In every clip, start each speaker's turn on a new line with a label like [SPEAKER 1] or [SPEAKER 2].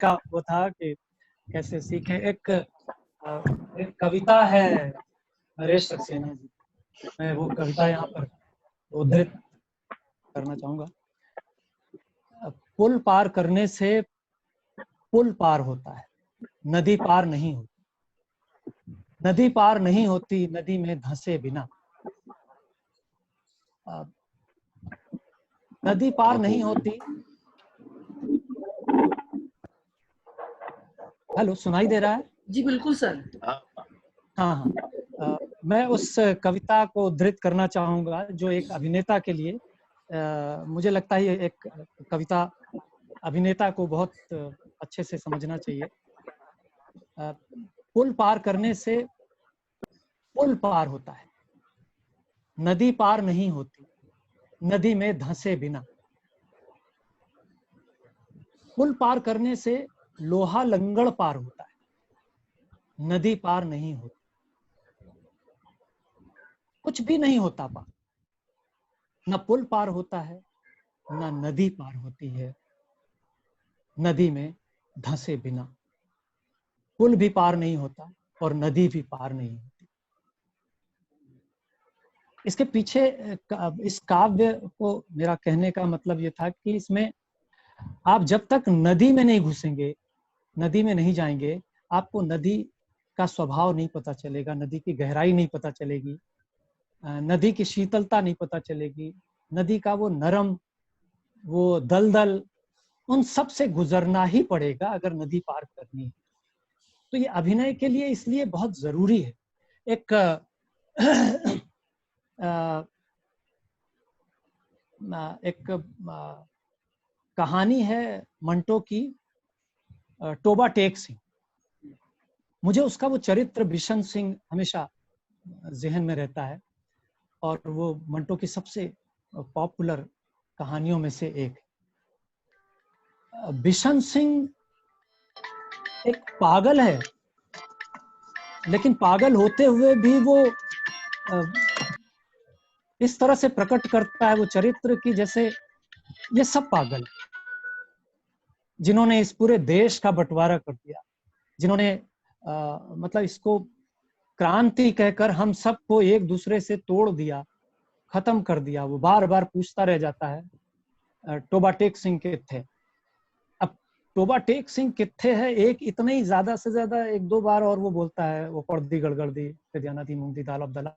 [SPEAKER 1] का वो था कि कैसे सीखें। एक कविता है नरेश सक्सेना जी, मैं वो कविता यहाँ पर उद्धृत करना चाहूंगा। पुल पार करने से पुल पार होता है, नदी पार नहीं होती। नदी पार नहीं होती नदी में धंसे बिना। नदी पार नहीं होती। हेलो, सुनाई दे रहा है?
[SPEAKER 2] जी बिल्कुल सर।
[SPEAKER 1] हाँ हाँ, मैं उस कविता को उद्धृत करना चाहूंगा जो एक अभिनेता के लिए, मुझे लगता है ये एक कविता अभिनेता को बहुत अच्छे से समझना चाहिए। पुल पार करने से पुल पार होता है, नदी पार नहीं होती नदी में धंसे बिना। पुल पार करने से लोहा लंगड़ पार होता है, नदी पार नहीं होती। कुछ भी नहीं होता पार, न पुल पार होता है न नदी पार होती है नदी में धंसे बिना। पुल भी पार नहीं होता और नदी भी पार नहीं होती। इसके पीछे इस काव्य को मेरा कहने का मतलब ये था कि इसमें आप जब तक नदी में नहीं घुसेंगे, नदी में नहीं जाएंगे, आपको नदी का स्वभाव नहीं पता चलेगा, नदी की गहराई नहीं पता चलेगी, नदी की शीतलता नहीं पता चलेगी, नदी का वो नरम, वो दलदल, उन सब से गुजरना ही पड़ेगा अगर नदी पार करनी है। तो ये अभिनय के लिए इसलिए बहुत जरूरी है। एक कहानी है मंटो की, टोबा टेक सिंह। मुझे उसका वो चरित्र बिशन सिंह हमेशा जहन में रहता है और वो मंटो की सबसे पॉपुलर कहानियों में से एक। बिशन सिंह एक पागल है, लेकिन पागल होते हुए भी वो इस तरह से प्रकट करता है वो चरित्र की जैसे ये सब पागल है, जिन्होंने इस पूरे देश का बंटवारा कर दिया, जिन्होंने मतलब इसको क्रांति कहकर हम सबको एक दूसरे से तोड़ दिया, खत्म कर दिया। वो बार बार पूछता रह जाता है टोबा टेक सिंह कित्थे। अब टोबा टेक सिंह कित्थे है एक इतने ही ज्यादा से ज्यादा एक दो बार और वो बोलता है, वो पड़दी गड़गड़दी दी दी मूंग दी दाल अब्दुल्ला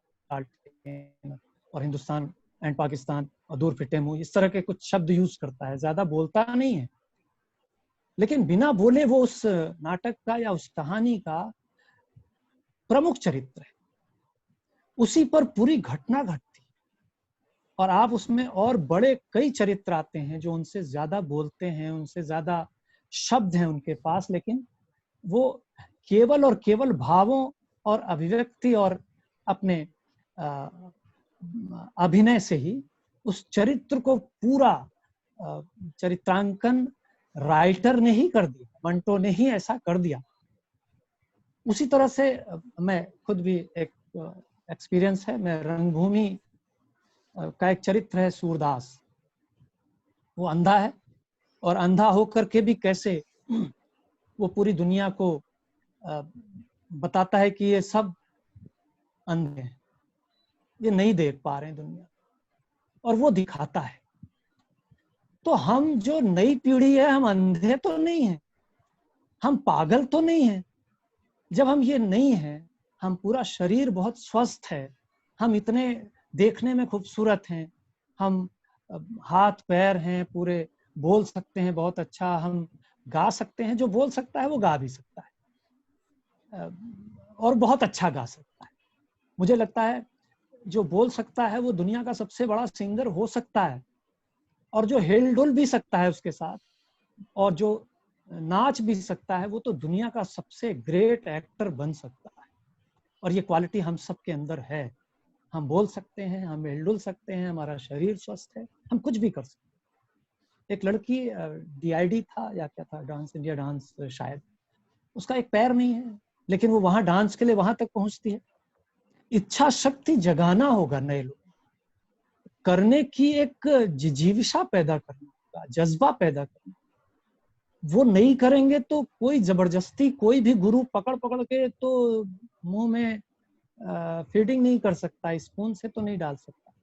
[SPEAKER 1] और हिंदुस्तान एंड पाकिस्तान और दूर फिटे मुंह, इस तरह के कुछ शब्द यूज करता है, ज्यादा बोलता नहीं है, लेकिन बिना बोले वो उस नाटक का या उस कहानी का प्रमुख चरित्र है। उसी पर पूरी घटना घटती और आप उसमें और बड़े कई चरित्र आते हैं जो उनसे ज्यादा बोलते हैं, उनसे ज्यादा शब्द हैं उनके पास, लेकिन वो केवल और केवल भावों और अभिव्यक्ति और अपने अभिनय से ही उस चरित्र को पूरा चरित्रांकन राइटर ने ही कर दिया, मंटो ने ही ऐसा कर दिया। उसी तरह से मैं खुद भी एक एक्सपीरियंस है, मैं रंगभूमि का एक चरित्र है सूरदास। वो अंधा है और अंधा होकर के भी कैसे वो पूरी दुनिया को बताता है कि ये सब अंधे हैं, ये नहीं देख पा रहे हैं दुनिया, और वो दिखाता है। तो हम जो नई पीढ़ी है, हम अंधे तो नहीं हैं, हम पागल तो नहीं हैं। जब हम ये नहीं हैं, हम पूरा शरीर बहुत स्वस्थ है, हम इतने देखने में खूबसूरत हैं, हम हाथ पैर हैं पूरे, बोल सकते हैं बहुत अच्छा, हम गा सकते हैं, जो बोल सकता है वो गा भी सकता है और बहुत अच्छा गा सकता है। मुझे लगता है जो बोल सकता है वो दुनिया का सबसे बड़ा सिंगर हो सकता है, और जो हिल डुल भी सकता है उसके साथ और जो नाच भी सकता है वो तो दुनिया का सबसे ग्रेट एक्टर बन सकता है। और ये क्वालिटी हम सबके अंदर है। हम बोल सकते हैं, हम हिलडुल सकते हैं, हमारा शरीर स्वस्थ है, हम कुछ भी कर सकते हैं। एक लड़की DID था या क्या था, डांस इंडिया डांस शायद, उसका एक पैर नहीं है, लेकिन वो वहां डांस के लिए वहां तक पहुंचती है। इच्छा शक्ति जगाना होगा, नए लोग करने की एक जिजीविषा पैदा करना होगा, जज्बा पैदा करना। वो नहीं करेंगे तो कोई जबरदस्ती कोई भी गुरु पकड़ पकड़ के तो मुंह में फीडिंग नहीं कर सकता, स्पून से तो नहीं डाल सकता।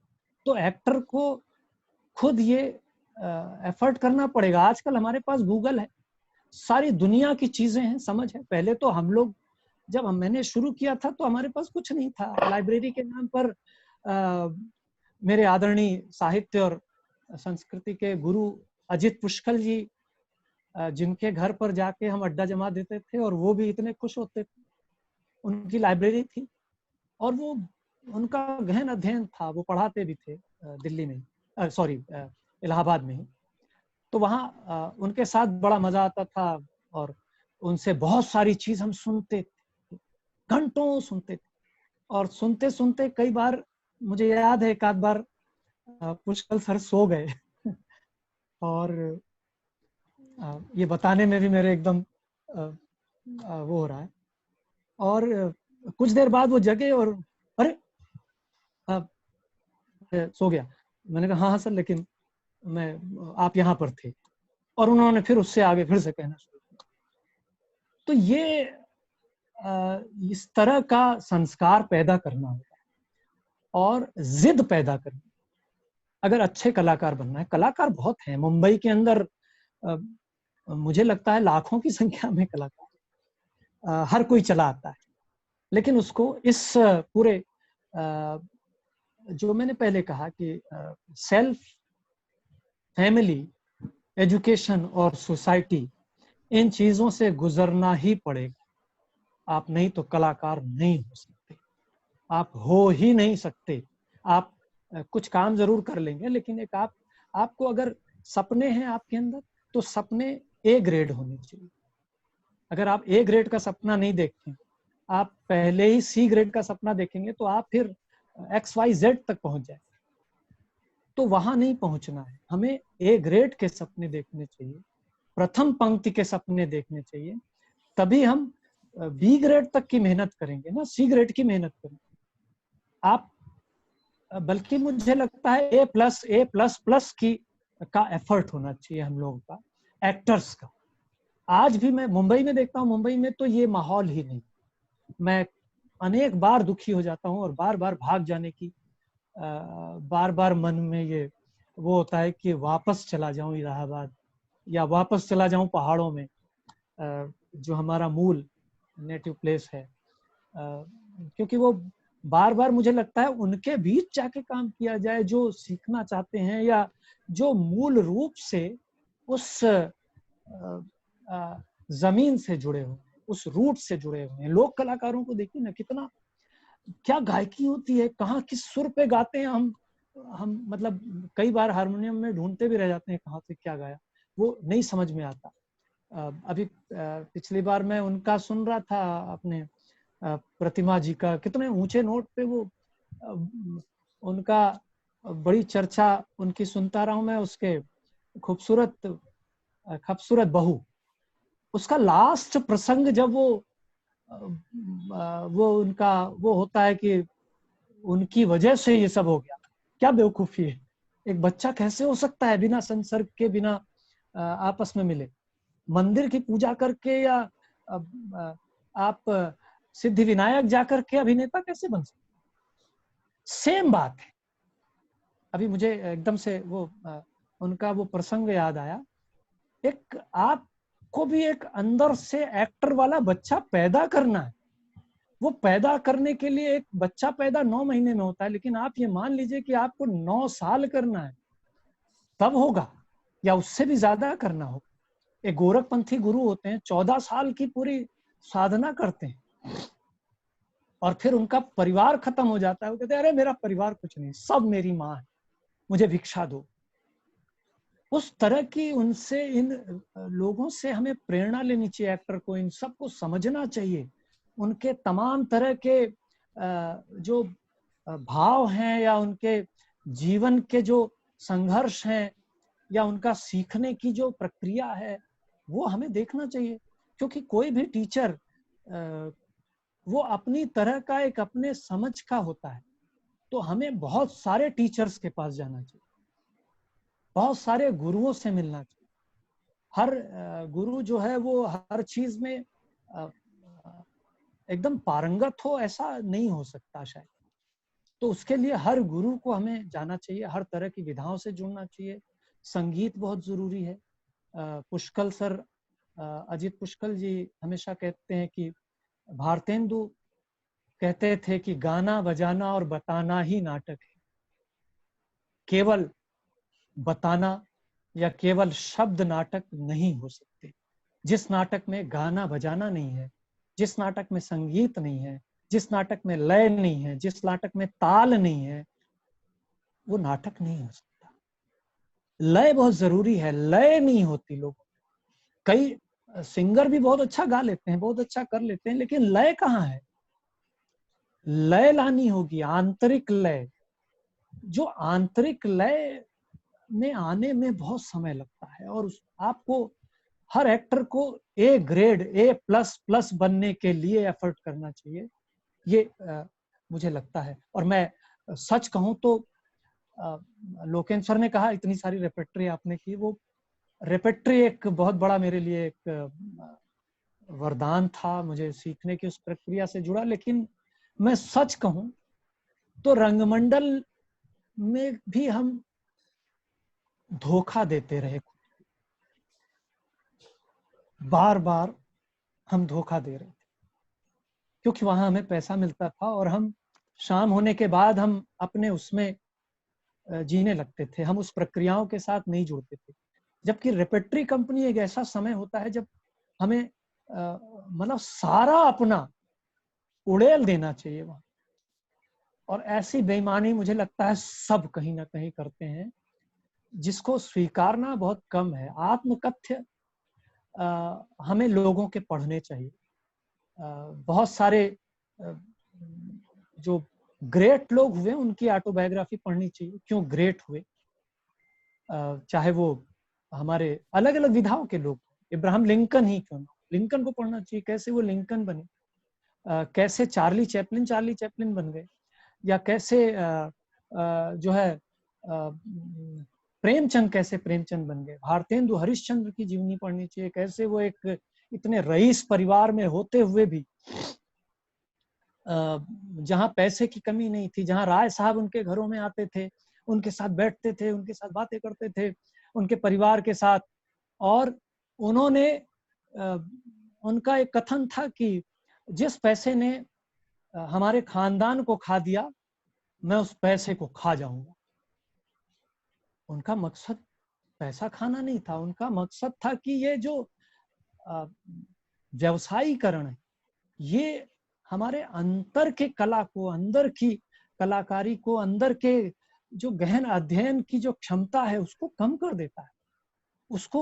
[SPEAKER 1] तो एक्टर को खुद ये एफर्ट करना पड़ेगा। आजकल हमारे पास गूगल है, सारी दुनिया की चीजें हैं, समझ है। पहले तो हम लोग जब मैंने शुरू किया था तो हमारे पास कुछ नहीं था। लाइब्रेरी के नाम पर मेरे आदरणीय साहित्य और संस्कृति के गुरु अजित पुष्कल जी, जिनके घर पर जाके हम अड्डा जमा देते थे और वो भी इतने खुश होते थे, उनकी लाइब्रेरी थी और वो उनका गहन अध्ययन था, वो पढ़ाते भी थे दिल्ली में, सॉरी इलाहाबाद में ही। तो वहाँ उनके साथ बड़ा मजा आता था और उनसे बहुत सारी चीज हम सुनते थे, घंटों सुनते थे। और सुनते सुनते कई बार मुझे याद है एक आध बार पुष्कल सर सो गए और ये बताने में भी मेरे एकदम वो हो रहा है। और कुछ देर बाद वो जगे और अरे सो गया। मैंने कहा हाँ हाँ सर, लेकिन आप यहाँ पर थे। और उन्होंने फिर उससे आगे फिर से कहना शुरू किया। तो ये इस तरह का संस्कार पैदा करना होगा और जिद पैदा करनी। अगर अच्छे कलाकार बनना है, कलाकार बहुत हैं मुंबई के अंदर, मुझे लगता है लाखों की संख्या में कलाकार, हर कोई चला आता है। लेकिन उसको इस पूरे जो मैंने पहले कहा कि सेल्फ, फैमिली, एजुकेशन और सोसाइटी, इन चीजों से गुजरना ही पड़ेगा। आप नहीं तो कलाकार नहीं हो सकते, आप हो ही नहीं सकते। आप कुछ काम जरूर कर लेंगे, लेकिन एक आपको अगर सपने हैं आपके अंदर तो सपने ए ग्रेड होने चाहिए। अगर आप ए ग्रेड का सपना नहीं देखते, आप पहले ही सी ग्रेड का सपना देखेंगे तो आप फिर XYZ तक पहुंच जाए। तो वहां नहीं पहुंचना है, हमें ए ग्रेड के सपने देखने चाहिए, प्रथम पंक्ति के सपने देखने चाहिए। तभी हम बी ग्रेड तक की मेहनत करेंगे ना, सी ग्रेड की मेहनत करेंगे। आप बल्कि मुझे लगता है A++ की का एफर्ट होना चाहिए हम लोगों का, एक्टर्स का। आज भी मैं मुंबई में देखता हूँ, मुंबई में तो ये माहौल ही नहीं। मैं अनेक बार दुखी हो जाता हूँ और बार बार भाग जाने की बार बार मन में ये वो होता है कि वापस चला जाऊं इलाहाबाद या वापस चला जाऊं पहाड़ों में, जो हमारा मूल नेटिव प्लेस है। क्योंकि वो बार बार मुझे लगता है उनके बीच जाके काम किया जाए जो सीखना चाहते हैं या जो मूल रूप से उस जमीन से जुड़े हुए, उस रूट से जुड़े हुए हैं। लोक कलाकारों को देखिए ना, कितना क्या गायकी होती है, कहाँ किस सुर पे गाते हैं। हम मतलब कई बार हारमोनियम में ढूंढते भी रह जाते हैं कहाँ से क्या गाया, वो नहीं समझ में आता। अभी पिछली बार मैं उनका सुन रहा था, अपने प्रतिमा जी का, कितने ऊंचे नोट पे वो उनका बड़ी चर्चा उनकी सुनता रहा हूं मैं, उसके खूबसूरत बहू, उसका लास्ट प्रसंग जब वो उनका वो होता है कि उनकी वजह से ये सब हो गया। क्या बेवकूफी है, एक बच्चा कैसे हो सकता है बिना संसर्ग के, बिना आपस में मिले, मंदिर की पूजा करके या आप सिद्धि विनायक जाकर के अभिनेता कैसे बन सकते? सेम बात है। अभी मुझे एकदम से वो उनका वो प्रसंग याद आया। एक आपको भी एक अंदर से एक्टर वाला बच्चा पैदा करना है। वो पैदा करने के लिए एक बच्चा पैदा 9 महीने में होता है, लेकिन आप ये मान लीजिए कि आपको 9 साल करना है, तब होगा, या उससे भी ज्यादा करना होगा। एक गोरखपंथी गुरु होते हैं, 14 साल की पूरी साधना करते हैं और फिर उनका परिवार खत्म हो जाता है। वो कहते हैं अरे मेरा परिवार कुछ नहीं, सब मेरी माँ है, मुझे भिक्षा दो। उस तरह की उनसे, इन लोगों से हमें प्रेरणा लेनी चाहिए। एक्टर को इन सबको समझना चाहिए, उनके तमाम तरह के जो भाव हैं या उनके जीवन के जो संघर्ष हैं या उनका सीखने की जो प्रक्रिया है, वो हमें देखना चाहिए। क्योंकि कोई भी टीचर वो अपनी तरह का एक अपने समझ का होता है। तो हमें बहुत सारे टीचर्स के पास जाना चाहिए, बहुत सारे गुरुओं से मिलना चाहिए, हर गुरु जो है वो हर चीज में एकदम पारंगत हो, ऐसा नहीं हो सकता शायद। तो उसके लिए हर गुरु को हमें जाना चाहिए, हर तरह की विधाओं से जुड़ना चाहिए। संगीत बहुत जरूरी है। पुष्कल सर, अजीत पुष्कल जी हमेशा कहते हैं कि भारतेंदु कहते थे कि गाना बजाना और बताना ही नाटक है। केवल बताना या केवल शब्द नाटक नहीं हो सकते। जिस नाटक में गाना बजाना नहीं है, जिस नाटक में संगीत नहीं है, जिस नाटक में लय नहीं है, जिस नाटक में ताल नहीं है, वो नाटक नहीं हो सकता। लय बहुत जरूरी है, लय नहीं होती लोगों। कई सिंगर भी बहुत अच्छा गा लेते हैं, बहुत अच्छा कर लेते हैं, लेकिन लय कहाँ है? लय लानी होगी, आंतरिक लय। जो आंतरिक लय में आने में बहुत समय लगता है, और आपको हर एक्टर को A grade, A plus plus बनने के लिए एफर्ट करना चाहिए, ये मुझे लगता है। और मैं सच कहूं तो लोकेन सर ने कहा इतनी सारी रेपेट्री आपने की, वो रेपेट्री एक बहुत बड़ा मेरे लिए एक वरदान था, मुझे सीखने की उस प्रक्रिया से जुड़ा। लेकिन मैं सच कहूं तो रंगमंडल में भी हम धोखा देते रहे, बार बार हम धोखा दे रहे थे, क्योंकि वहां हमें पैसा मिलता था और हम शाम होने के बाद हम अपने उसमें जीने लगते थे, हम उस प्रक्रियाओं के साथ नहीं जुड़ते थे। जबकि रेपेट्री कंपनी एक ऐसा समय होता है जब हमें मतलब सारा अपना उड़ेल देना चाहिए वहां। और ऐसी बेईमानी मुझे लगता है सब कहीं ना कहीं करते हैं, जिसको स्वीकारना बहुत कम है। आत्मकथ्य हमें लोगों के पढ़ने चाहिए। बहुत सारे जो ग्रेट लोग हुए उनकी ऑटोबायोग्राफी पढ़नी चाहिए, क्यों ग्रेट हुए। चाहे वो हमारे अलग अलग विधाओं के लोग, इब्राहिम लिंकन ही क्यों ना, लिंकन को पढ़ना चाहिए, कैसे वो लिंकन बने, कैसे चार्ली चैपलिन बन गए, या कैसे जो है प्रेमचंद कैसे प्रेमचंद बन गए। भारतेंदु हरिश्चंद्र की जीवनी पढ़नी चाहिए, कैसे वो एक इतने रईस परिवार में होते हुए भी, जहां पैसे की कमी नहीं थी, जहां राय साहब उनके घरों में आते थे, उनके साथ बैठते थे, उनके साथ बातें करते थे, उनके परिवार के साथ। और उन्होंने उनका एक कथन था कि जिस पैसे ने हमारे खानदान को खा दिया, मैं उस पैसे को खा जाऊंगा। उनका मकसद पैसा खाना नहीं था, उनका मकसद था कि ये जो व्यवसायीकरण है, ये हमारे अंतर के कला को, अंदर की कलाकारी को, अंदर के जो गहन अध्ययन की जो क्षमता है उसको कम कर देता है, उसको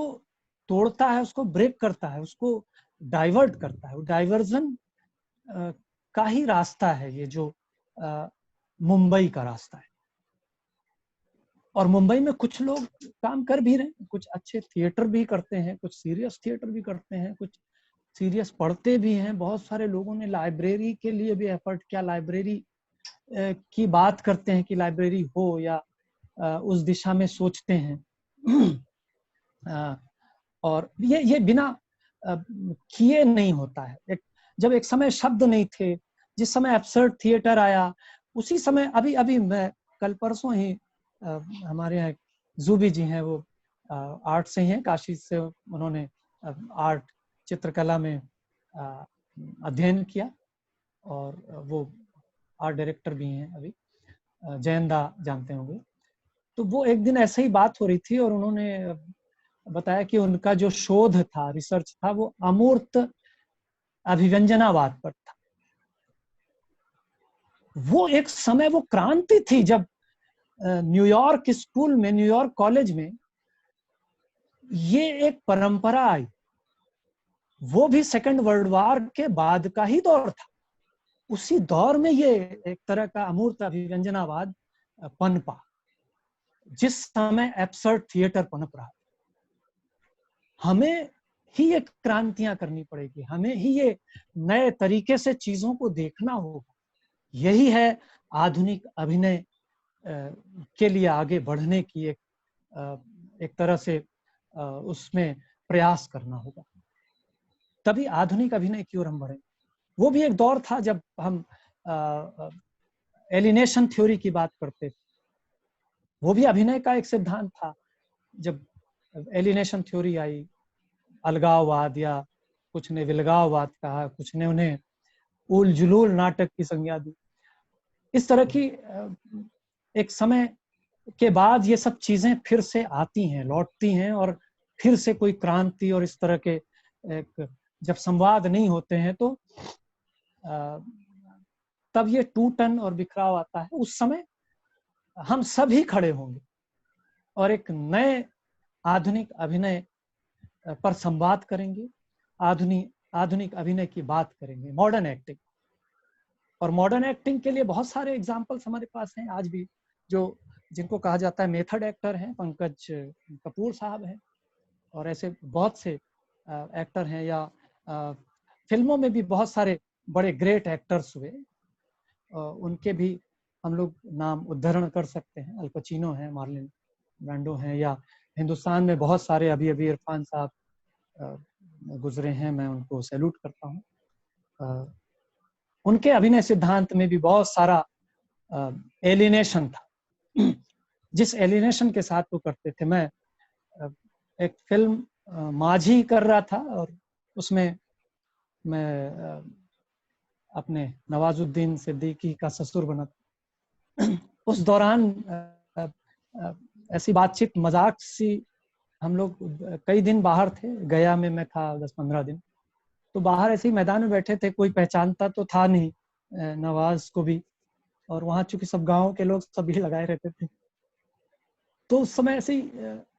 [SPEAKER 1] तोड़ता है, उसको ब्रेक करता है, उसको डाइवर्ट करता है। डाइवर्जन का ही रास्ता है ये जो मुंबई का रास्ता है। और मुंबई में कुछ लोग काम कर भी रहे हैं, कुछ अच्छे थिएटर भी करते हैं, कुछ सीरियस थिएटर भी करते हैं, कुछ सीरियस पढ़ते भी हैं। बहुत सारे लोगों ने लाइब्रेरी के लिए भी एफर्ट किया, लाइब्रेरी की बात करते हैं कि लाइब्रेरी हो, या उस दिशा में सोचते हैं। और ये बिना किए नहीं होता है। जब एक समय शब्द नहीं थे, जिस समय एब्सर्ड थिएटर आया, उसी समय अभी अभी मैं कल परसों ही हमारे यहाँ जूबी जी हैं, वो आर्ट से ही हैं, काशी से उन्होंने आर्ट चित्रकला में अध्ययन किया, और वो आर्ट डायरेक्टर भी हैं अभी, जयंदा जानते होंगे। तो वो एक दिन ऐसे ही बात हो रही थी और उन्होंने बताया कि उनका जो शोध था, रिसर्च था, वो अमूर्त अभिव्यंजनावाद पर था। वो एक समय, वो क्रांति थी जब न्यूयॉर्क स्कूल में, न्यूयॉर्क कॉलेज में ये एक परंपरा आई। वो भी सेकंड वर्ल्ड वॉर के बाद का ही दौर था। उसी दौर में ये एक तरह का अमूर्त अभिव्यंजनावाद पनपा, जिस समय एब्सर्ड थिएटर पनप रहा। हमें ही ये क्रांतियां करनी पड़ेगी, हमें ही ये नए तरीके से चीजों को देखना होगा। यही है आधुनिक अभिनय के लिए आगे बढ़ने की एक तरह से उसमें प्रयास करना होगा, तभी आधुनिक अभिनय की ओर हम बढ़ेंगे। वो भी एक दौर था जब हम एलिनेशन थ्योरी की बात करते थे, वो भी अभिनय का एक सिद्धांत था। जब एलिनेशन थ्योरी आई, अलगाववाद या कुछ ने विलगाववाद कहा, कुछ ने उन्हें उल जुलूल नाटक की संज्ञा दी। इस तरह की एक समय के बाद ये सब चीजें फिर से आती हैं, लौटती हैं, और फिर से कोई क्रांति और इस तरह के एक जब संवाद नहीं होते हैं तो तब ये टूटन और बिखराव आता है। उस समय हम सभी खड़े होंगे और एक नए आधुनिक अभिनय पर संवाद करेंगे, आधुनिक अभिनय की बात करेंगे, मॉडर्न एक्टिंग। और मॉडर्न एक्टिंग के लिए बहुत सारे एग्जाम्पल्स हमारे पास हैं आज भी, जो जिनको कहा जाता है मेथड एक्टर हैं। पंकज कपूर साहब हैं, और ऐसे बहुत से एक्टर हैं, या फिल्मों में भी बहुत सारे बड़े ग्रेट एक्टर्स हुए, उनके भी हम लोग नाम उद्धरण कर सकते हैं। अल पचिनो हैं, मार्लिन ब्रांडो हैं, या हिंदुस्तान में बहुत सारे, अभी अभी इरफान साहब गुजरे हैं, मैं उनको सैल्यूट करता हूँ। उनके अभिनय सिद्धांत में भी बहुत सारा एलिनेशन था, जिस एलिनेशन के साथ वो करते थे। मैं एक फिल्म माझी कर रहा था, और उसमें मैं अपने नवाजुद्दीन सिद्दीकी का ससुर बना था। उस दौरान ऐसी बातचीत मजाक सी, हम लोग कई दिन बाहर थे, गया में मैं था 10-15 दिन, तो बाहर ऐसे ही मैदान में बैठे थे, कोई पहचानता तो था नहीं नवाज को भी, और वहाँ चूंकि सब गांव के लोग सभी लगाए रहते थे, तो उस समय ऐसे ही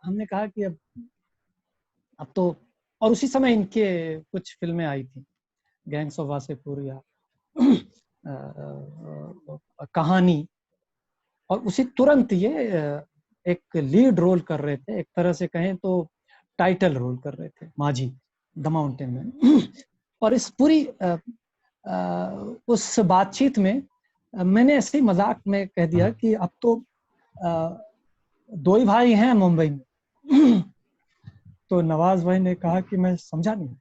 [SPEAKER 1] हमने कहा कि अब तो, और उसी समय इनके कुछ फिल्में आई थी, गैंग्स ऑफ वासेपुर या कहानी, और उसी तुरंत ये एक लीड रोल कर रहे थे, एक तरह से कहें तो टाइटल रोल कर रहे थे माझी द माउंटेन में। और इस पूरी उस बातचीत में मैंने ऐसे ही मजाक में कह दिया कि अब तो दो ही भाई हैं मुंबई में। तो नवाज भाई ने कहा कि मैं समझा नहीं।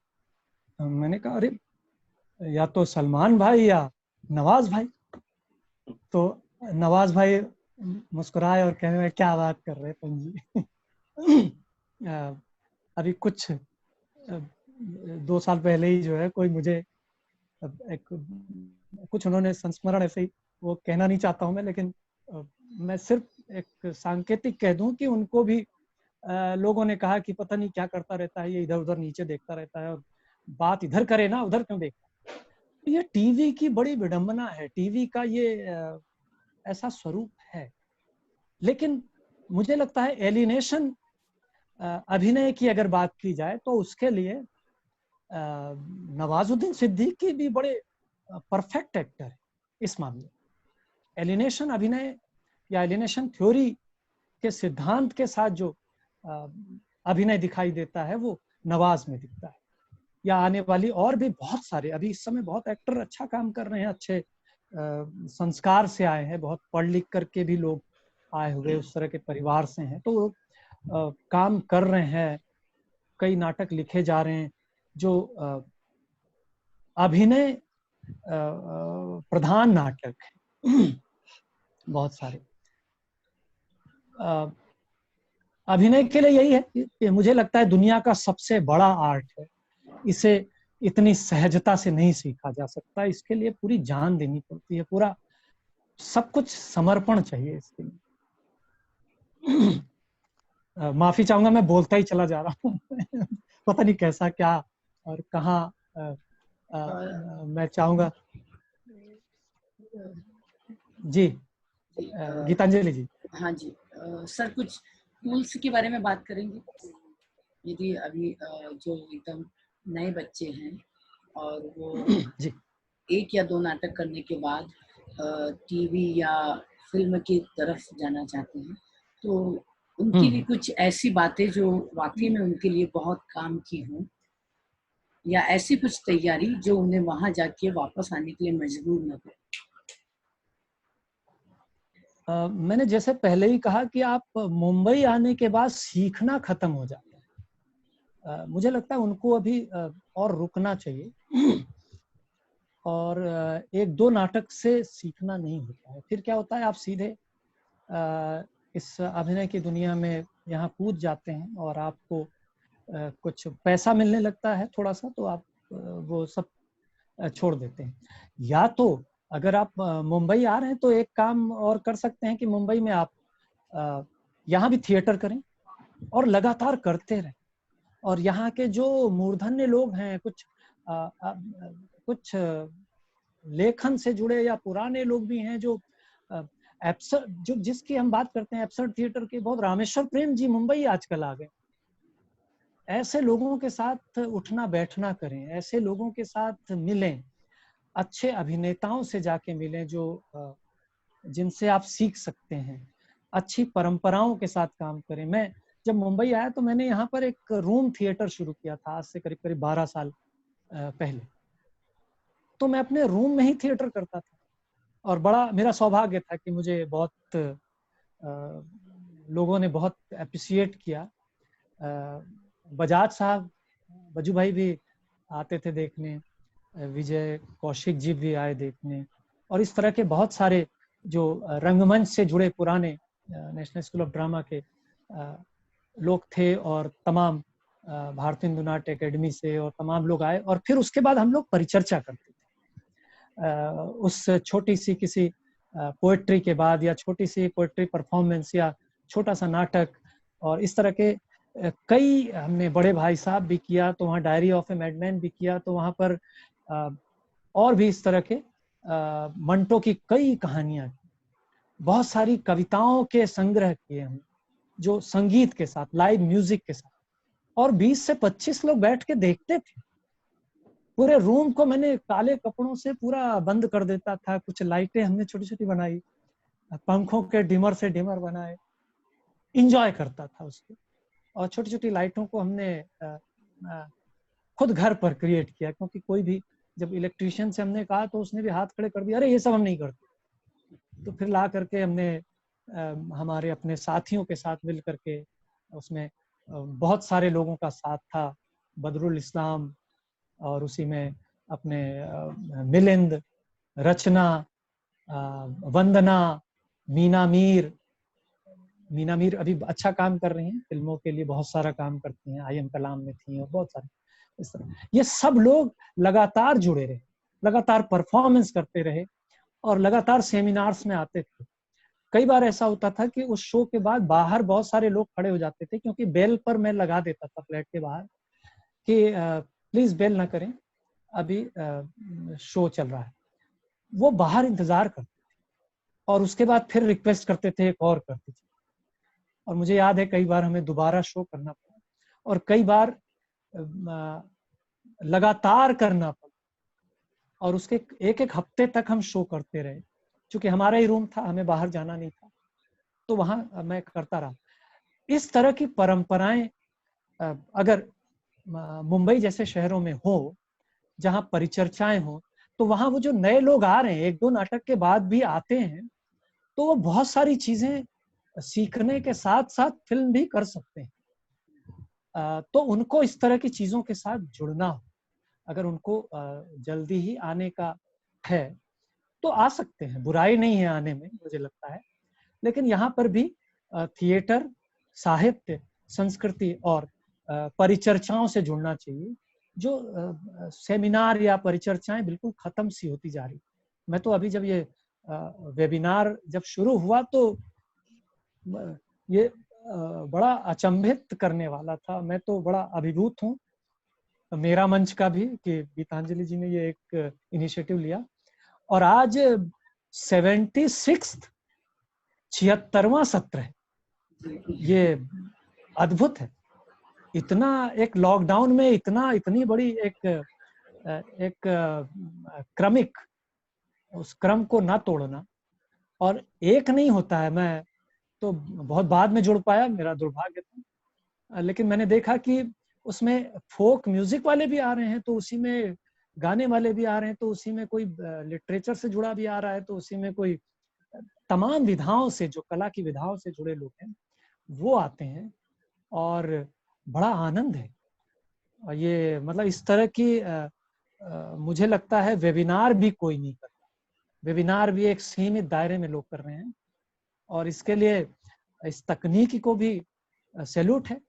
[SPEAKER 1] मैंने कहा अरे, या तो सलमान भाई या नवाज भाई। तो नवाज भाई मुस्कुराए और कहने लगे, क्या बात कर रहे तुम जी। अभी कुछ 2 साल पहले ही जो है कोई मुझे एक कुछ उन्होंने संस्मरण ऐसे ही, वो कहना नहीं चाहता हूं मैं, लेकिन मैं सिर्फ एक सांकेतिक कह दूं कि उनको भी लोगों ने कहा कि पता नहीं क्या करता रहता है ये, इधर उधर नीचे देखता रहता है, और बात इधर करे ना उधर क्यों देखता है। ये टीवी की बड़ी विडंबना है, टीवी का ये ऐसा स्वरूप है। लेकिन मुझे लगता है एलिनेशन अभिनय की अगर बात की जाए तो उसके लिए नवाजुद्दीन सिद्दीकी भी बड़े परफेक्ट एक्टर है इस मामले। एलिनेशन अभिनय या एलिनेशन थ्योरी के सिद्धांत के साथ जो अभिनय दिखाई देता है वो नवाज में दिखता है, या आने वाली और भी बहुत सारे, अभी इस समय बहुत एक्टर अच्छा काम कर रहे हैं, अच्छे संस्कार से आए हैं, बहुत पढ़ लिख करके भी लोग आए हुए उस तरह के परिवार से हैं, तो वो काम कर रहे हैं, कई नाटक लिखे जा रहे हैं जो अभिनय प्रधान नाटक है। बहुत सारे अभिनय के लिए यही है कि मुझे लगता है दुनिया का सबसे बड़ा आर्ट है, इसे इतनी सहजता से नहीं सीखा जा सकता, इसके लिए पूरी जान देनी पड़ती है, पूरा सब कुछ समर्पण चाहिए इसके लिए। माफी चाहूंगा, मैं बोलता ही चला जा रहा हूँ। पता नहीं कैसा क्या और कहाँ मैं चाहूंगा। जी गीतांजलि जी।
[SPEAKER 2] हाँ जी सर, कुछ टूल्स के बारे में बात करेंगे। यदि अभी जो एकदम नए बच्चे हैं और वो
[SPEAKER 1] जी
[SPEAKER 2] 1 या 2 नाटक करने के बाद टीवी या फिल्म की तरफ जाना चाहते हैं, तो उनके लिए कुछ ऐसी बातें जो वाकई में उनके लिए बहुत काम की हों, या ऐसी कुछ तैयारी जो उन्हें वहां जाके वापस आने के लिए मजबूर न करे।
[SPEAKER 1] मैंने जैसे पहले ही कहा कि आप मुंबई आने के बाद सीखना खत्म हो जाता मुझे लगता है उनको अभी और रुकना चाहिए और एक दो नाटक से सीखना नहीं होता है। फिर क्या होता है, आप सीधे इस अभिनय की दुनिया में यहाँ कूद जाते हैं और आपको कुछ पैसा मिलने लगता है थोड़ा सा, तो आप वो सब छोड़ देते हैं। या तो अगर आप मुंबई आ रहे हैं तो एक काम और कर सकते हैं कि मुंबई में आप यहाँ भी थिएटर करें और लगातार करते रहें। और यहाँ के जो मूर्धन्य लोग हैं, कुछ लेखन से जुड़े या पुराने लोग भी हैं जो एब्सर्ड, जो जिसकी हम बात करते हैं एब्सर्ड थिएटर के, बहुत रामेश्वर प्रेम जी मुंबई आजकल आ गए। ऐसे लोगों के साथ उठना बैठना करें, ऐसे लोगों के साथ मिलें, अच्छे अभिनेताओं से जाके मिलें जो जिनसे आप सीख सकते हैं, अच्छी परंपराओं के साथ काम करें। मैं जब मुंबई आया तो मैंने यहाँ पर एक रूम थिएटर शुरू किया था, आज से करीब करीब 12 साल पहले। तो मैं अपने रूम में ही थिएटर करता था और बड़ा मेरा सौभाग्य था कि मुझे बहुत लोगों ने बहुत अप्रिशिएट किया। बजाज साहब, बजू भाई भी आते थे देखने, विजय कौशिक जी भी आए देखने, और इस तरह के बहुत सारे जो रंगमंच से जुड़े पुराने नेशनल स्कूल ऑफ ड्रामा के लोग थे और तमाम भारतीय हिंदू नाट्य अकेडमी से और तमाम लोग आए। और फिर उसके बाद हम लोग परिचर्चा करते थे उस छोटी सी किसी पोएट्री के बाद, या छोटी सी पोएट्री परफॉर्मेंस या छोटा सा नाटक, और इस तरह के कई हमने बड़े भाई साहब भी किया, तो वहाँ डायरी ऑफ ए मैडमैन भी किया, तो वहाँ पर और भी इस तरह के मंटो की कई कहानियां, बहुत सारी कविताओं के संग्रह किए हम, जो संगीत के साथ, लाइव म्यूजिक के साथ, और 20 से 25 लोग बैठ के देखते थे। पूरे रूम को मैंने काले कपड़ों से पूरा बंद कर देता था, कुछ लाइटें हमने छोटी छोटी बनाई, पंखों के डिमर से डिमर बनाए, इंजॉय करता था उसको। और छोटी छोटी लाइटों को हमने खुद घर पर क्रिएट किया, क्योंकि कोई भी जब इलेक्ट्रिशियन से हमने कहा तो उसने भी हाथ खड़े कर दिया, अरे ये सब हम नहीं करते। तो फिर ला करके हमने हमारे अपने साथियों के साथ मिल करके, उसमें बहुत सारे लोगों का साथ था, बदरुल इस्लाम, और उसी में अपने मिलिंद, रचना, वंदना, मीना मीर अभी अच्छा काम कर रही हैं, फिल्मों के लिए बहुत सारा काम करती हैं, आई एम कलाम में थी, और बहुत सारे इस तरह। ये सब लोग लगातार जुड़े रहे, लगातार परफॉर्मेंस करते रहे और लगातार सेमिनार्स में आते थे। कई बार ऐसा होता था कि उस शो के बाद बाहर बहुत सारे लोग खड़े हो जाते थे, क्योंकि बेल पर मैं लगा देता था फ्लैट के बाहर कि प्लीज बेल ना करें, अभी शो चल रहा है। वो बाहर इंतजार करते थे और उसके बाद फिर रिक्वेस्ट करते थे एक और करते थे। और मुझे याद है कई बार हमें दोबारा शो करना पड़ा, और कई बार लगातार करना पड़ा, और उसके एक एक हफ्ते तक हम शो करते रहे। क्योंकि हमारा ही रूम था, हमें बाहर जाना नहीं था, तो वहां मैं करता रहा। इस तरह की परंपराएं अगर मुंबई जैसे शहरों में हो, जहां परिचर्चाएं हो, तो वहां वो जो नए लोग आ रहे हैं, एक दो नाटक के बाद भी आते हैं, तो वो बहुत सारी चीजें सीखने के साथ साथ फिल्म भी कर सकते हैं। तो उनको इस तरह की चीजों के साथ जुड़ना हो, अगर उनको जल्दी ही आने का है तो आ सकते हैं, बुराई नहीं है आने में, मुझे लगता है। लेकिन यहाँ पर भी थिएटर, साहित्य, संस्कृति और परिचर्चाओं से जुड़ना चाहिए। जो सेमिनार या परिचर्चाएं बिल्कुल खत्म सी होती जा रही। मैं तो अभी जब ये वेबिनार जब शुरू हुआ तो ये बड़ा अचंभित करने वाला था। मैं तो बड़ा अभिभूत हूँ, मेरा मंच का भी, कि गीतांजलि जी ने ये एक इनिशिएटिव लिया, और आज 76वां सत्र है। ये अद्भुत है। इतना एक लॉकडाउन में इतनी बड़ी एक क्रमिक, उस क्रम को ना तोड़ना, और एक नहीं होता है। मैं तो बहुत बाद में जुड़ पाया, मेरा दुर्भाग्य था, लेकिन मैंने देखा कि उसमें फोक म्यूजिक वाले भी आ रहे हैं, तो उसी में गाने वाले भी आ रहे हैं, तो उसी में कोई लिटरेचर से जुड़ा भी आ रहा है, तो उसी में कोई तमाम विधाओं से, जो कला की विधाओं से जुड़े लोग हैं वो आते हैं, और बड़ा आनंद है। ये मतलब इस तरह की मुझे लगता है वेबिनार भी कोई नहीं करता। वेबिनार भी एक सीमित दायरे में लोग कर रहे हैं, और इसके लिए इस तकनीक को भी सैल्यूट है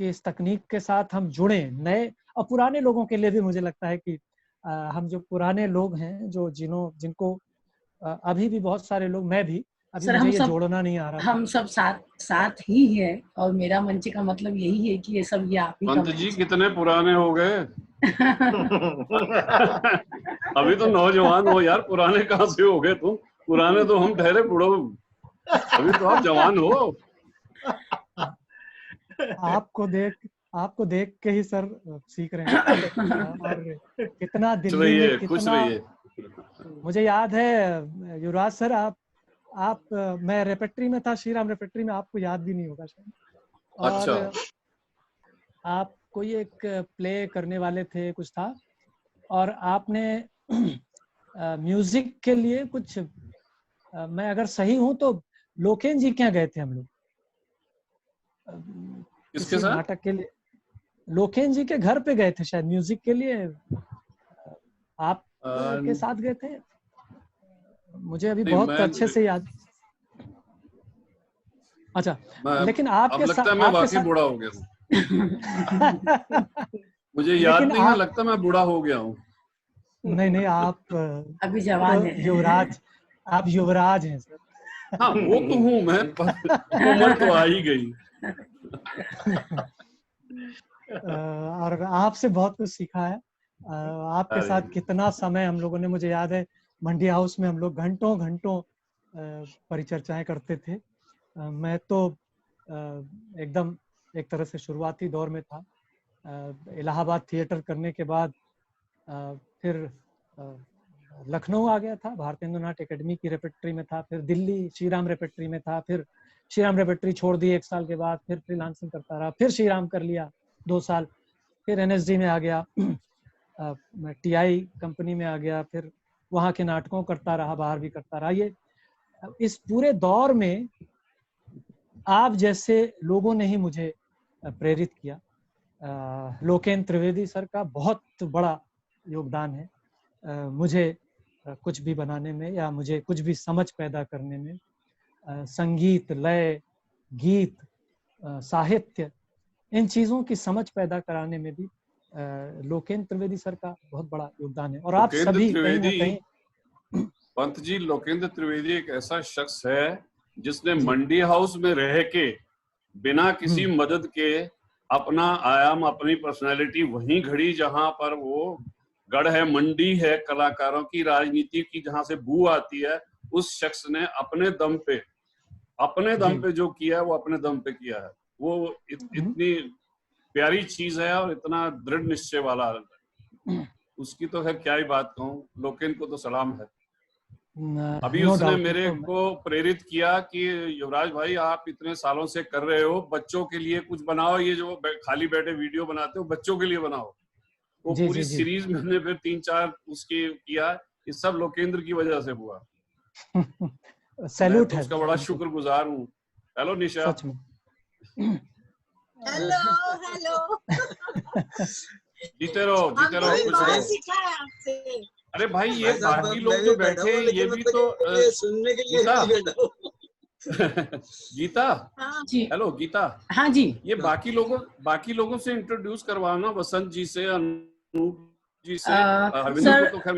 [SPEAKER 1] कि इस तकनीक के साथ हम जुड़े। नए और पुराने लोगों के लिए भी मुझे लगता है कि हम जो पुराने लोग हैं, जो जिनको अभी भी बहुत सारे लोग, मैं भी अभी
[SPEAKER 2] सर
[SPEAKER 1] मुझे ये जोड़ना नहीं आ रहा था।
[SPEAKER 2] हम सब साथ साथ ही है, और मेरा मंच का मतलब यही है कि ये सब ये आप ही का
[SPEAKER 3] पंत
[SPEAKER 2] मंच
[SPEAKER 3] जी
[SPEAKER 2] है।
[SPEAKER 3] कितने पुराने हो गए। अभी तो नौजवान हो यार, पुराने कहाँ से हो गए तुम? पुराने तो हम ठहरे बुढ़ो, अभी तो आप जवान हो।
[SPEAKER 1] आपको देख के ही सर सीख रहे हैं। और कितना
[SPEAKER 3] खुश
[SPEAKER 1] दिल्ली में
[SPEAKER 3] रहिए, खुश
[SPEAKER 1] कितना,
[SPEAKER 3] रहिए।
[SPEAKER 1] मुझे याद है युवराज सर, आप मैं रेपेट्री में था, श्रीराम रेपेट्री में, आपको याद भी नहीं होगा शायद।
[SPEAKER 3] अच्छा।
[SPEAKER 1] और आप कोई एक प्ले करने वाले थे, कुछ था, और आपने म्यूजिक के लिए कुछ, मैं अगर सही हूं तो लोकेन जी क्या गए थे हम लोग
[SPEAKER 3] किसके
[SPEAKER 1] किसी
[SPEAKER 3] साथ?
[SPEAKER 1] नाटक के लिए। लोकेन जी के घर पे गए थे शायद म्यूजिक के लिए, आप के साथ गए थे, मुझे अभी
[SPEAKER 3] नहीं,
[SPEAKER 1] बहुत अच्छे से याद। अच्छा, लेकिन
[SPEAKER 3] अब लगता है मैं वाकई बूढ़ा हो गया हूँ। मुझे याद नहीं है, लगता मैं बूढ़ा हो गया हूँ।
[SPEAKER 1] नहीं, आप
[SPEAKER 2] अभी जवान है।
[SPEAKER 1] युवराज, आप युवराज हैं सर।
[SPEAKER 3] हाँ वो तो हूँ मैं, उम्र तो आ ही गई।
[SPEAKER 1] और आपसे बहुत कुछ सीखा है। आपके साथ कितना समय हम लोगों ने, मुझे याद है मंडी हाउस में हम लोग घंटों घंटों परिचर्चाएं करते थे। मैं तो एकदम एक तरह से शुरुआती दौर में था। इलाहाबाद थिएटर करने के बाद फिर लखनऊ आ गया था, भारतेंदु नाट्य एकेडमी की रेपेट्री में था, फिर दिल्ली श्रीराम रेपेट्री में था, फिर श्रीराम रेपेट्री छोड़ दी 1 साल के बाद, फिर फ्रीलांसिंग करता रहा, फिर श्रीराम कर लिया 2 साल, फिर एनएसडी में आ गया, मैं टीआई कंपनी में आ गया, फिर वहाँ के नाटकों करता रहा, बाहर भी करता रहा। ये इस पूरे दौर में आप जैसे लोगों ने ही मुझे प्रेरित किया। लोकेन त्रिवेदी सर का बहुत बड़ा योगदान है मुझे कुछ भी बनाने में, या मुझे कुछ भी समझ पैदा करने में। संगीत, लय, गीत, साहित्य, इन चीजों की समझ पैदा कराने में भी लोकेन त्रिवेदी सर का बहुत बड़ा योगदान है। और आप सभी कहीं ना कहीं,
[SPEAKER 3] पंत जी, लोकेंद्र त्रिवेदी एक ऐसा शख्स है जिसने मंडी हाउस में रह के बिना किसी मदद के अपना आयाम, अपनी पर्सनालिटी वहीं घड़ी जहां पर वो गढ़ है, मंडी है कलाकारों की, राजनीति की, जहां से बू आती है। उस शख्स ने अपने दम पे जो किया है वो अपने दम पे किया है। वो इतनी प्यारी चीज है और इतना दृढ़ निश्चय वाला है, उसकी तो खैर क्या ही बात कहूँ। लोकेन को तो सलाम है। अभी उसने मेरे को प्रेरित किया कि युवराज भाई, आप इतने सालों से कर रहे हो, बच्चों के लिए कुछ बनाओ, ये जो खाली बैठे वीडियो बनाते हो बच्चों के लिए बनाओ। वो पूरी सीरीज मैंने फिर 3-4 उसकी किया। ये सब लोकेंद्र की वजह से हुआ।
[SPEAKER 1] सैल्यूट है,
[SPEAKER 3] उसका बड़ा शुक्रगुजार हूँ। हेलो निशा।
[SPEAKER 1] सच में।
[SPEAKER 4] हेलो।
[SPEAKER 3] जीते रहो, जीते रहो, खुश रहो। अरे भाई, ये बाकी लोग जो बैठे हैं ये भी तो
[SPEAKER 4] सुनने के लिए
[SPEAKER 3] गीता।
[SPEAKER 2] जी
[SPEAKER 3] हेलो गीता।
[SPEAKER 2] हाँ जी।
[SPEAKER 3] ये बाकी लोगों से इंट्रोड्यूस करवाना, वसंत जी से, अनूप जी से,
[SPEAKER 2] सर,
[SPEAKER 3] को तो खैर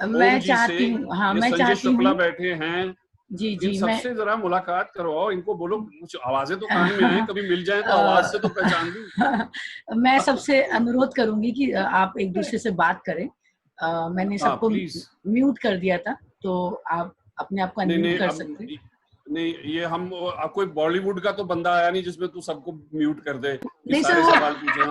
[SPEAKER 2] मैं चाहती हूँ, हाँ मैं चाहती हूँ,
[SPEAKER 3] शुक्ला बैठे हैं
[SPEAKER 2] जी
[SPEAKER 3] इन सबसे जरा मुलाकात करवाओ, इनको बोलो कुछ आवाजें तो कान में आए, कभी मिल जाए तो आवाज से तो पहचान लूं।
[SPEAKER 2] मैं सबसे अनुरोध करूंगी कि आप एक दूसरे से बात करें। मैंने सबको म्यूट कर दिया था, तो आप अपने आप को अनम्यूट कर सकते हैं।
[SPEAKER 3] नहीं, ये हम कोई बॉलीवुड का तो बंदा आया नहीं जिसमें तू सबको म्यूट कर दे,
[SPEAKER 2] नहीं
[SPEAKER 3] सारे
[SPEAKER 2] सर,
[SPEAKER 3] सवाल पूछे।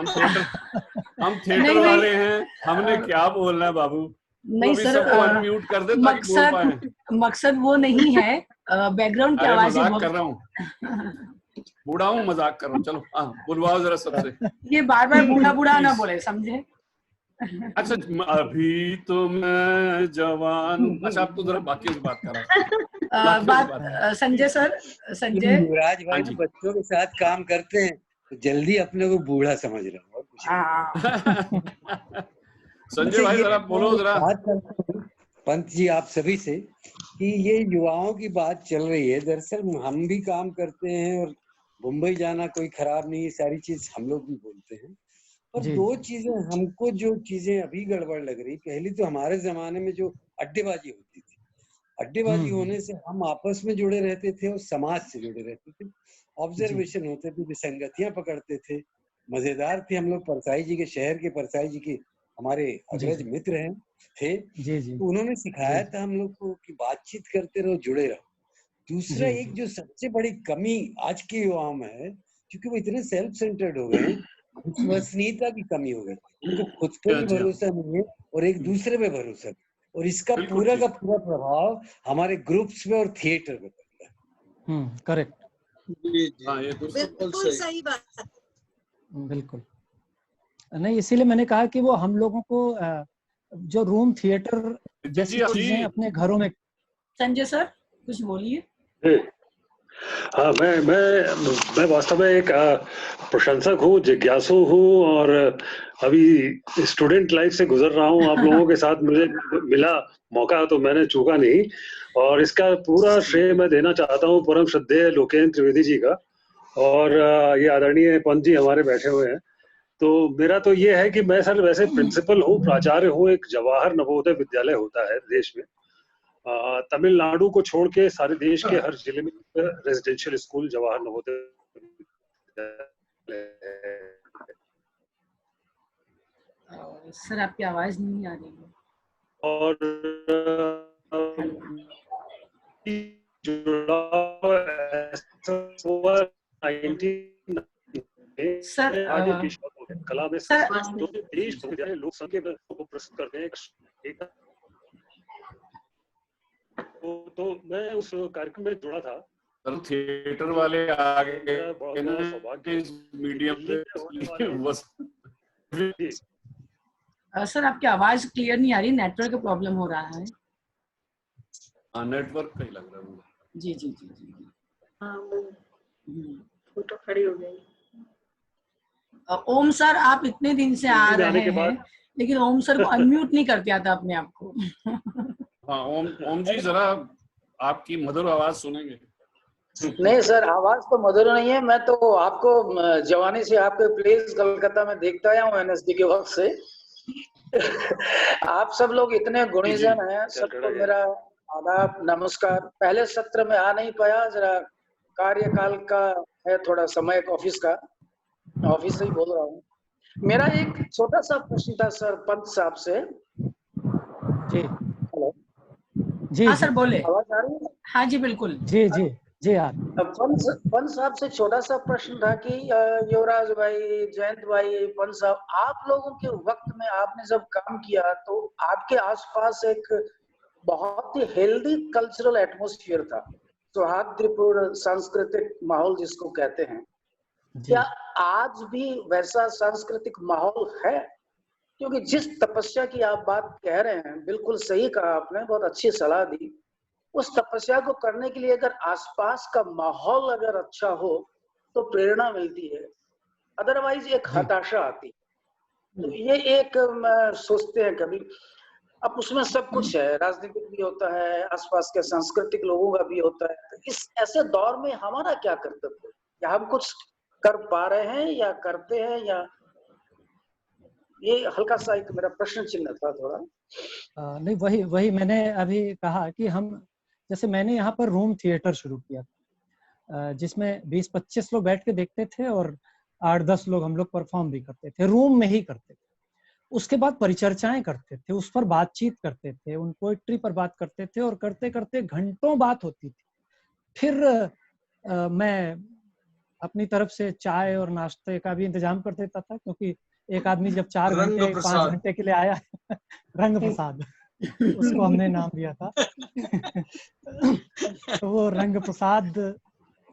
[SPEAKER 3] हम थिएटर वाले हैं, हमने क्या बोलना है बाबू।
[SPEAKER 2] नहीं सर,
[SPEAKER 3] अनम्यूट कर दे ताकि बोल पाए।
[SPEAKER 2] मकसद वो नहीं है, बैकग्राउंड की आवाजें।
[SPEAKER 3] मजाक कर रहा हूँ, बूढ़ा हूँ, मजाक कर रहा हूँ। चलो बुलवाओ जरा सबसे।
[SPEAKER 2] ये बार बार बूढ़ा ना बोले, समझे।
[SPEAKER 3] अच्छा, अभी तो मैं जवान हूँ। अच्छा, आप तो जरा बाकी से बात करा।
[SPEAKER 2] संजय सर,
[SPEAKER 5] युवराज भाई बच्चों के साथ काम करते हैं तो जल्दी अपने को बूढ़ा समझ रहे हो।
[SPEAKER 3] संजय भाई जरा बोलो जरा।
[SPEAKER 5] पंत जी आप सभी से कि ये युवाओं की बात चल रही है, दरअसल हम भी काम करते हैं और मुंबई जाना कोई खराब नहीं है, सारी चीज हम लोग भी बोलते हैं। और दो चीजें हमको जो चीजें अभी गड़बड़ लग रही, पहली तो हमारे जमाने में जो अड्डेबाजी होती थी, अड्डेबाजी होने से हम आपस में जुड़े रहते थे और समाज से जुड़े रहते थे, ऑब्जर्वेशन होते थे, विसंगतियां पकड़ते थे, मजेदार थे। हम लोग परसाई जी के, शहर के परसाई जी के हमारे अग्रज मित्र हैं थे, तो उन्होंने सिखाया था हम लोग को कि बातचीत करते रहो, जुड़े रहो। दूसरा एक जो सबसे बड़ी कमी आज के युवाओं में है, क्योंकि वो इतने सेल्फ सेंटर्ड हो गए, विश्वसनीयता की कमी हो गई, उनको खुद पे भी भरोसा नहीं है और एक दूसरे पे भरोसा नहीं, और इसका पूरा का पूरा प्रभाव हमारे ग्रुप्स पे और थिएटर पे पड़ता है।
[SPEAKER 1] करेक्ट,
[SPEAKER 3] ये
[SPEAKER 4] बिल्कुल सही बात,
[SPEAKER 1] बिल्कुल नहीं, इसीलिए मैंने कहा कि वो हम लोगों को जो रूम थिएटर जैसी चीजें अपने घरों में।
[SPEAKER 2] संजय सर कुछ बोलिए।
[SPEAKER 6] हाँ, मैं वास्तव में एक प्रशंसक हूँ, जिज्ञासु हूँ और अभी स्टूडेंट लाइफ से गुजर रहा हूँ। आप लोगों के साथ मुझे मिला मौका तो मैंने चूका नहीं, और इसका पूरा श्रेय मैं देना चाहता हूँ परम श्रद्धेय लोकेंद्र त्रिवेदी जी का, और ये आदरणीय पंत जी हमारे बैठे हुए हैं। तो मेरा तो ये है कि मैं सर वैसे प्रिंसिपल हूँ, प्राचार्य हूँ, एक जवाहर नवोदय विद्यालय होता है देश में, तमिलनाडु को छोड़ के सारे देश के हर जिले में residential school Jawahar Navodaya
[SPEAKER 2] sir आपकी आवाज नहीं आ रही है।
[SPEAKER 6] और
[SPEAKER 2] सर
[SPEAKER 6] कला में देश लोक संगीत को प्रस्तुत करते हैं, तो मैं उस कार्यक्रम में जुड़ा था।
[SPEAKER 3] थिएटर वाले आगे मीडियम
[SPEAKER 2] सर आपकी आवाज क्लियर नहीं आ रही, नेटवर्क का प्रॉब्लम हो रहा है।
[SPEAKER 3] नेटवर्क का ही लग रहा है।
[SPEAKER 2] जी जी जी जी
[SPEAKER 4] फोटो खड़ी हो गई।
[SPEAKER 2] ओम सर आप इतने दिन से आ रहे हैं, लेकिन ओम सर को अनम्यूट नहीं करते आता अपने आप को।
[SPEAKER 3] हाँ ओम जी जरा आपकी मधुर आवाज सुनेंगे।
[SPEAKER 7] नहीं सर, आवाज तो मधुर नहीं है, मैं तो आपको जवानी से आपके प्लेस कलकत्ता में देखता आया हूँ एनएसडी के वक्त से। आप सब लोग इतने गुणीजन हैं, सबको मेरा आदाब नमस्कार। पहले सत्र में आ नहीं पाया, जरा कार्यकाल का है, थोड़ा समय ऑफिस का, ऑफिस से ही बोल रहा हूँ। मेरा एक छोटा सा प्रश्न था सर पंत साहब से।
[SPEAKER 1] जी
[SPEAKER 7] हेलो
[SPEAKER 2] जी हाँ सर बोले,
[SPEAKER 7] आवाज आ रही है?
[SPEAKER 2] हाँ जी बिल्कुल।
[SPEAKER 1] जी जी जी यार,
[SPEAKER 7] पंत साहब से छोटा सा प्रश्न था कि युवराज भाई, जयंत भाई, पंत साहब, आप लोगों के वक्त में आपने जब काम किया तो आपके आसपास एक बहुत ही हेल्दी कल्चरल एटमॉस्फेयर था, सौहार्दपूर्ण सांस्कृतिक माहौल जिसको कहते हैं। क्या आज भी वैसा सांस्कृतिक माहौल है? क्योंकि जिस तपस्या की आप बात कह रहे हैं, बिल्कुल सही कहा आपने, बहुत अच्छी सलाह दी। उस तपस्या को करने के लिए अगर आसपास का माहौल अगर अच्छा हो तो प्रेरणा मिलती है, अदरवाइज एक हताशा आती है। तो ये एक सोचते हैं कभी, अब उसमें सब कुछ है, राजनीतिक भी होता है, आसपास के सांस्कृतिक लोगों का भी होता है। तो इस ऐसे दौर में हमारा क्या कर्तव्य है? या हम कुछ कर पा रहे हैं या करते हैं, या ये हल्का सा एक मेरा प्रश्न चिन्ह था थोड़ा।
[SPEAKER 1] नहीं वही मैंने अभी कहा कि हम, जैसे मैंने यहाँ पर रूम थिएटर शुरू किया था, जिसमें 20-25 लोग बैठ के देखते थे और 8-10 लोग हम लोग परफॉर्म भी करते थे, रूम में ही करते थे। उसके बाद परिचर्चाएं करते थे, उस पर बातचीत करते थे, उन पोइट्री पर बात करते थे, और करते करते घंटों बात होती थी। फिर मैं अपनी तरफ से चाय और नाश्ते का भी इंतजाम कर देता था, क्योंकि एक आदमी जब 4 घंटे 5 घंटे के लिए आया रंग प्रसाद उसको हमने नाम दिया था। तो वो रंग प्रसाद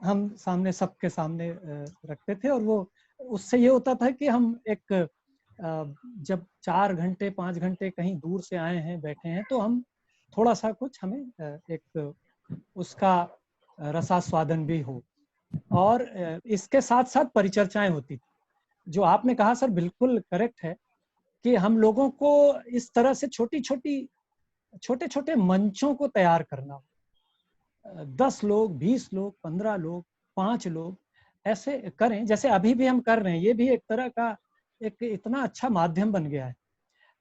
[SPEAKER 1] हम सामने, सबके सामने रखते थे, और वो उससे ये होता था कि हम एक जब 4 घंटे 5 घंटे कहीं दूर से आए हैं, बैठे हैं, तो हम थोड़ा सा कुछ हमें एक उसका रसास्वादन भी हो। और इसके साथ साथ परिचर्चाएं होती थी। जो आपने कहा सर बिल्कुल करेक्ट है कि हम लोगों को इस तरह से छोटे छोटे मंचों को तैयार करना, 10 लोग, 20 लोग, 15 लोग, 5 लोग ऐसे करें, जैसे अभी भी हम कर रहे हैं। ये भी एक तरह का एक इतना अच्छा माध्यम बन गया है।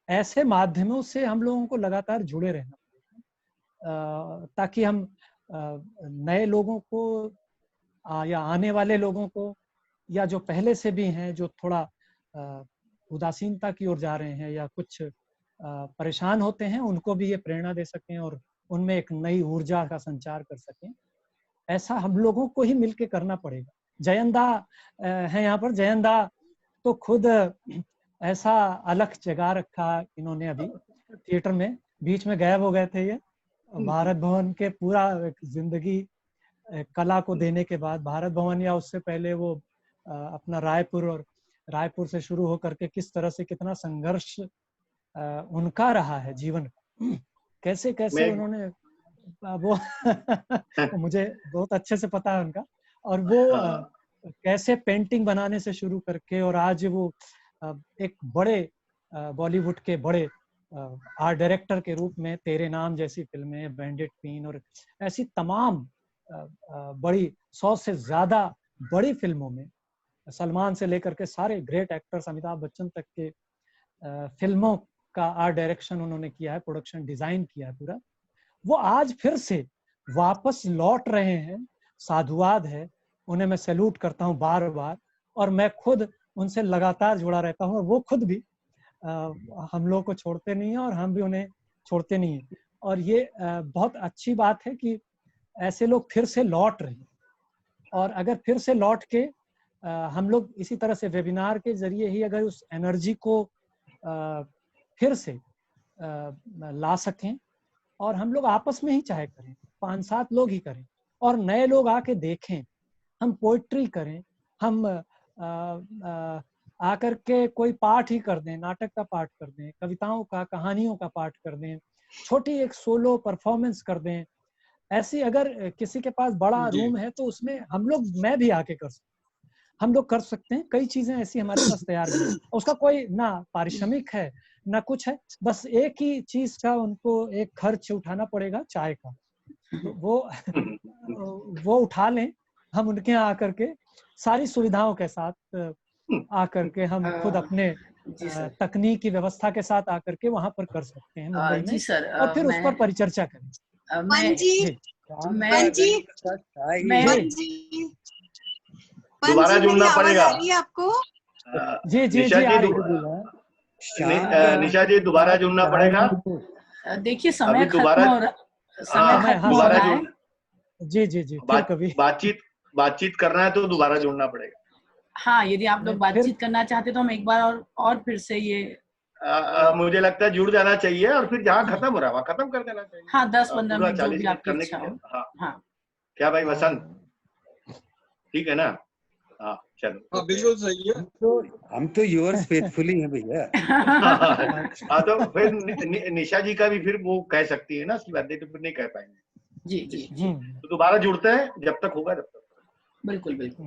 [SPEAKER 1] ऐसे माध्यमों से हम लोगों को लगातार जुड़े रहना ताकि हम नए लोगों को या आने वाले लोगों को, या जो पहले से भी हैं जो थोड़ा उदासीनता की ओर जा रहे हैं या कुछ परेशान होते हैं, उनको भी ये प्रेरणा दे सकें और उनमें एक नई ऊर्जा का संचार कर सकें। ऐसा हम लोगों को ही मिलके करना पड़ेगा। जयंदा है यहाँ पर, जयंदा तो खुद ऐसा अलग जगा रखा इन्होंने अभी थिएटर में, बीच में गायब हो गए थे ये। भारत भवन के पूरा जिंदगी कला को देने के बाद, भारत भवन या उससे पहले वो अपना रायपुर, और रायपुर से शुरू होकर के किस तरह से कितना संघर्ष उनका रहा है जीवन का, कैसे कैसे उन्होंने वो मुझे बहुत अच्छे से पता है उनका, और वो कैसे पेंटिंग बनाने से शुरू करके और आज वो एक बड़े बॉलीवुड के बड़े आर्ट डायरेक्टर के रूप में तेरे नाम जैसी फिल्में, बैंडिट क्वीन और ऐसी तमाम बड़ी 100 से ज्यादा बड़ी फिल्मों में, सलमान से लेकर के सारे ग्रेट एक्टर्स, अमिताभ बच्चन तक के फिल्मों का आर्ट डायरेक्शन उन्होंने किया है, प्रोडक्शन डिजाइन किया है पूरा। वो आज फिर से वापस लौट रहे हैं, साधुवाद है, उन्हें मैं सैल्यूट करता हूँ बार बार, और मैं खुद उनसे लगातार जुड़ा रहता हूँ, और वो खुद भी हम लोग को छोड़ते नहीं है और हम भी उन्हें छोड़ते नहीं है। और ये बहुत अच्छी बात है कि ऐसे लोग फिर से लौट रहे हैं, और अगर फिर से लौट के हम लोग इसी तरह से वेबिनार के जरिए ही अगर उस एनर्जी को फिर से ला सकें, और हम लोग आपस में ही चाहे करें, 5-7 लोग ही करें और नए लोग आके देखें, हम पोइट्री करें, हम आकर के कोई पाठ ही कर दें, नाटक का पाठ कर दें, कविताओं का, कहानियों का पाठ कर दें, छोटी एक सोलो परफॉर्मेंस कर दें। ऐसी अगर किसी के पास बड़ा रूम है तो उसमें मैं भी आके कर सकता हूँ, हम लोग कर सकते हैं। कई चीजें ऐसी हमारे पास तैयार है, उसका कोई ना पारिश्रमिक है ना कुछ है, बस एक ही चीज का उनको एक खर्च उठाना पड़ेगा, चाय का। तो वो उठा लें, हम उनके यहाँ आकर के सारी सुविधाओं के साथ आकर के हम खुद अपने तकनीक की व्यवस्था के साथ आकर के वहां पर कर सकते हैं मुंबई में, सर, और फिर उस पर परिचर्चा करें।
[SPEAKER 8] दोबारा जुड़ना पड़ेगा
[SPEAKER 4] आपको।
[SPEAKER 1] जी जी जी,
[SPEAKER 8] निशा जी दोबारा जुड़ना पड़ेगा।
[SPEAKER 2] देखिए समय खत्म हो रहा है।
[SPEAKER 1] जी जी जी, कभी
[SPEAKER 8] बातचीत करना है तो दोबारा जुड़ना पड़ेगा।
[SPEAKER 2] हाँ, यदि आप लोग बातचीत करना चाहते तो हम एक बार और फिर से ये
[SPEAKER 8] मुझे लगता है जुड़ जाना चाहिए, और फिर जहाँ खत्म हो रहा है वहाँ खत्म कर देना चाहिए।
[SPEAKER 2] हाँ, 10-15 मिनट जो भी आपकी इच्छा हो।
[SPEAKER 8] हाँ, क्या भाई वसंत, ठीक है ना? हाँ चलो,
[SPEAKER 9] हाँ बिल्कुल सही है।
[SPEAKER 5] तो हम तो योर्स फेथफुली हैं भैया।
[SPEAKER 8] हाँ तो फिर निशा जी का भी फिर वो कह सकती है ना, उसकी बात तो फिर नहीं कह पाएंगे।
[SPEAKER 2] जी जी,
[SPEAKER 8] तो दोबारा जुड़ते हैं, जब तक होगा जब तक।
[SPEAKER 2] बिल्कुल बिल्कुल।